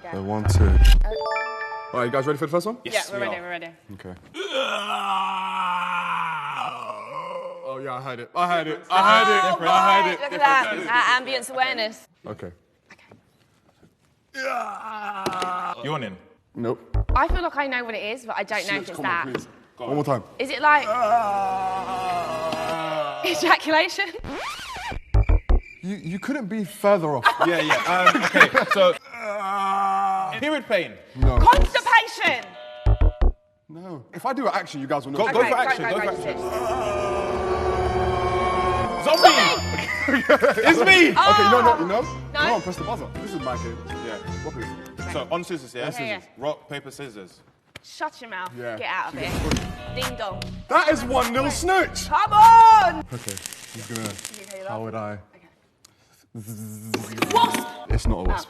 Okay. So 1, 2. All right, you guys ready for the first one? Yes, we're ready. Okay. Oh yeah, I heard it. I heard it. I heard it. Look at that. Ambience awareness. Okay. Yawning. Nope. I feel like I know what it is, but I don't know if it's Come that. on, please. One more time. Is it like ejaculation? You couldn't be further off. Yeah. Okay, so... period pain. No. Constipation. No. If I do an action, you guys will know. Go for action. Go, Go for go, action. go. Zombie! It's me! Okay, you know? No. Come on, press the buzzer. This is my game. Yeah. What is? So, on scissors, yeah? Yeah. Rock, paper, scissors. Shut your mouth. Yeah. Get out of here. Ding dong. That is 1-0 snooch. Come on! Okay. He's gonna. Okay, How would I? Wasp! It's not a wasp.